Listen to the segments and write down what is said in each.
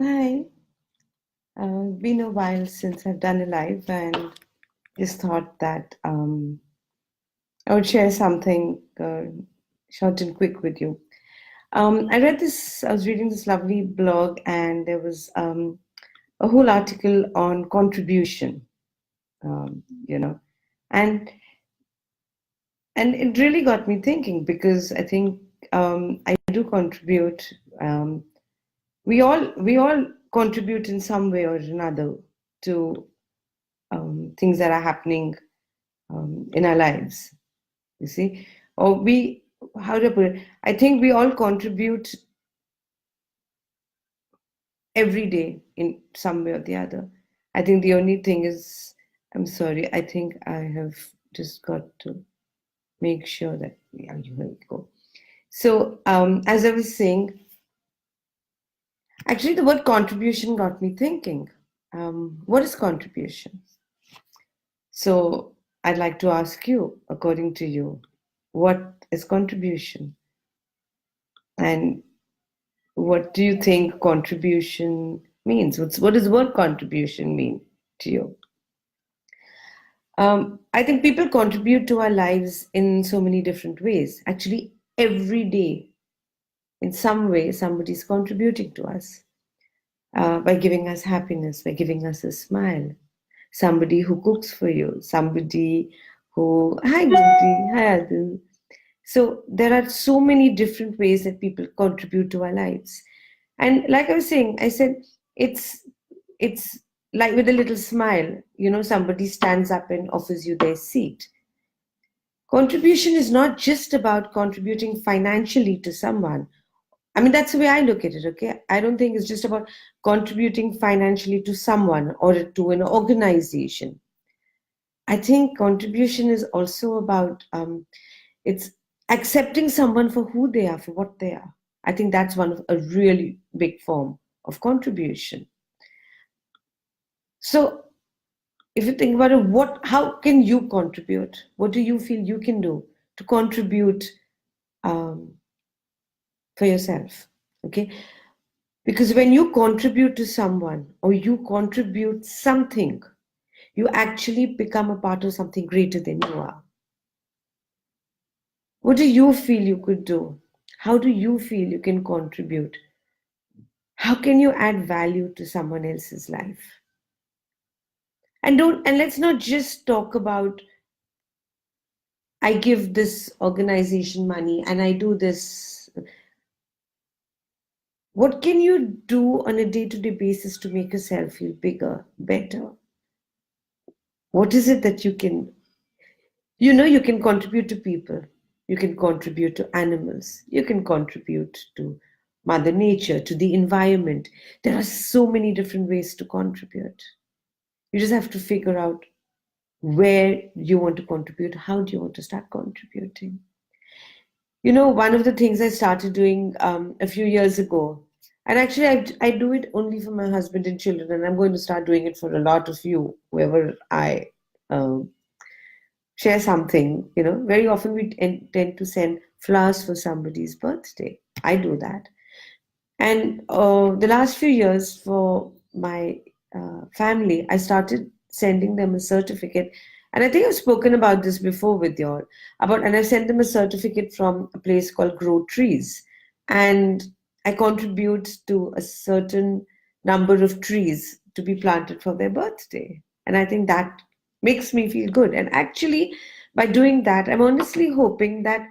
Hi. Been a while since I've done a live and just thought that I would share something short and quick with you. I was reading this lovely blog and there was a whole article on contribution, you know, and and it really got me thinking because I think I do contribute. Um, we all contribute in some way or another to things that are happening in our lives. You see, or how to put it? I think we all contribute every day in some way or the other. I think the only thing is, I'm sorry, I think I have just got to make sure that, yeah, here we go. So, as I was saying, actually, the word contribution got me thinking. What is contribution? So, I'd like to ask you, according to you, what is contribution? And what do you think contribution means? What does the word contribution mean to you? I think people contribute to our lives in so many different ways. Actually, every day, in some way, somebody's contributing to us by giving us happiness, by giving us a smile. Somebody who cooks for you, somebody who, hi, Gunti, hi, Adu. So there are so many different ways that people contribute to our lives. And like I was saying, I said it's like with a little smile, somebody stands up and offers you their seat. Contribution is not just about contributing financially to someone. I mean, that's the way I look at it, okay? I don't think it's just about contributing financially to someone or to an organization. I think contribution is also about it's accepting someone for who they are, for what they are. I think that's one of a really big form of contribution. So if you think about it, how can you contribute? What do you feel you can do to contribute um, for yourself? Okay, because when you contribute to someone or you contribute something, you actually become a part of something greater than you are. What do you feel you could do? How do you feel you can contribute? How can you add value to someone else's life? And let's not just talk about I give this organization money and I do this. What can you do on a day-to-day basis to make yourself feel bigger, better? What is it that you can contribute to people, you can contribute to animals, you can contribute to Mother Nature, to the environment. There are so many different ways to contribute. You just have to figure out where you want to contribute, how do you want to start contributing. One of the things I started doing a few years ago, and actually I do it only for my husband and children, and I'm going to start doing it for a lot of you, whoever I um, share something. Very often we tend to send flowers for somebody's birthday. I do that. And the last few years for my family, I started sending them a certificate. And I think I've spoken about this before with you all and I sent them a certificate from a place called Grow Trees. And I contribute to a certain number of trees to be planted for their birthday. And I think that makes me feel good. And actually, by doing that, I'm honestly hoping that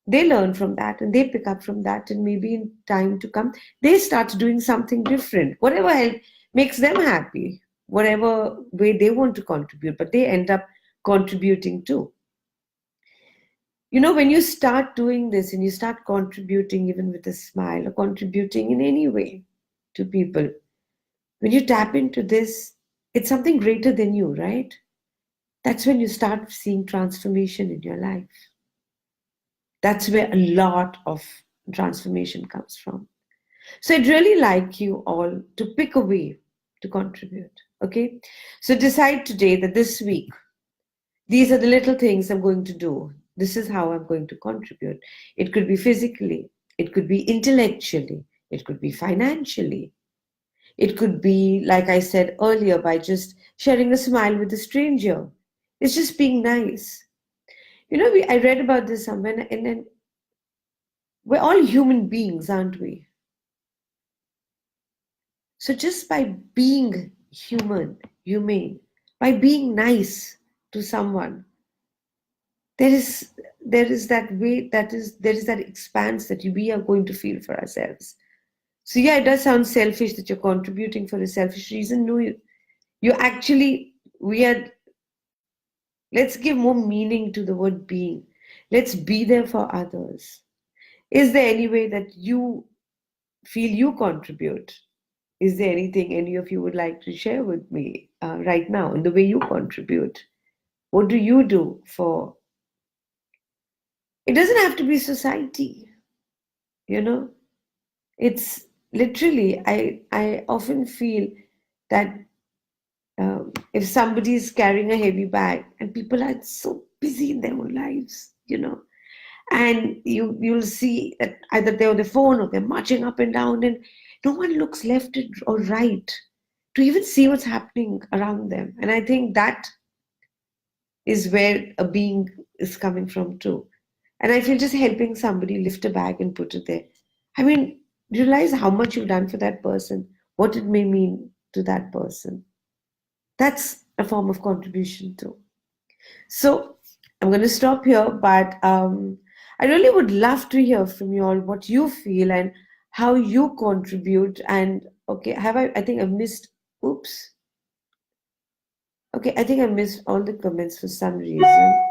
they learn from that and they pick up from that, and maybe in time to come they start doing something different, whatever makes them happy, whatever way they want to contribute, but they end up contributing too. When you start doing this and you start contributing even with a smile or contributing in any way to people, when you tap into this, it's something greater than you, right? That's when you start seeing transformation in your life. That's where a lot of transformation comes from. So I'd really like you all to pick a way to contribute. Okay. So decide today that this week, these are the little things I'm going to do. This is how I'm going to contribute. It could be physically, it could be intellectually, it could be financially, It could be, like I said earlier, by just sharing a smile with a stranger. It's just being nice. I read about this somewhere, and we're all human beings, aren't we? So just by being humane, by being nice to someone, there is there is that way, there is that expanse that we are going to feel for ourselves. So yeah, it does sound selfish that you're contributing for a selfish reason. No, you actually, we are, let's give more meaning to the word being. Let's be there for others. Is there any way that you feel you contribute? Is there anything any of you would like to share with me right now in the way you contribute? What do you do for? It doesn't have to be society, you know. It's literally, I often feel that if somebody is carrying a heavy bag and people are so busy in their own lives, and you'll see that either they're on the phone or they're marching up and down, and no one looks left or right to even see what's happening around them. And I think that is where a being is coming from too. And I feel just helping somebody lift a bag and put it there. I mean, realize how much you've done for that person, what it may mean to that person. That's a form of contribution too. So I'm going to stop here, but I really would love to hear from you all what you feel and how you contribute. And okay, I think I've missed, oops. Okay, I think I missed all the comments for some reason.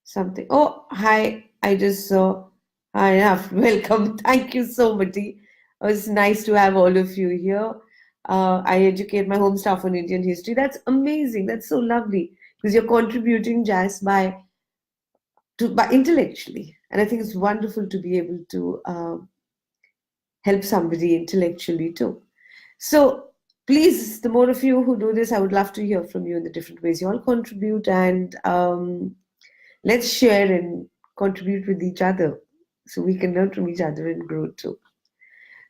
Something. Oh, hi. I just saw. Hi, welcome. Thank you so much. It was nice to have all of you here. I educate my home staff on Indian history. That's amazing. That's so lovely because you're contributing just by intellectually, and I think it's wonderful to be able to help somebody intellectually too. So please, the more of you who do this, I would love to hear from you in the different ways you all contribute, and let's share and contribute with each other so we can learn from each other and grow too.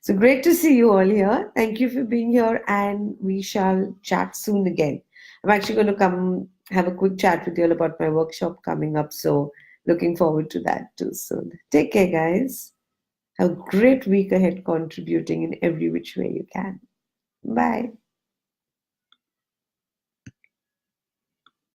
So great to see you all here. Thank you for being here, and we shall chat soon again. I'm actually going to come have a quick chat with you all about my workshop coming up. So looking forward to that too soon. Take care, guys. Have a great week ahead contributing in every which way you can. Bye.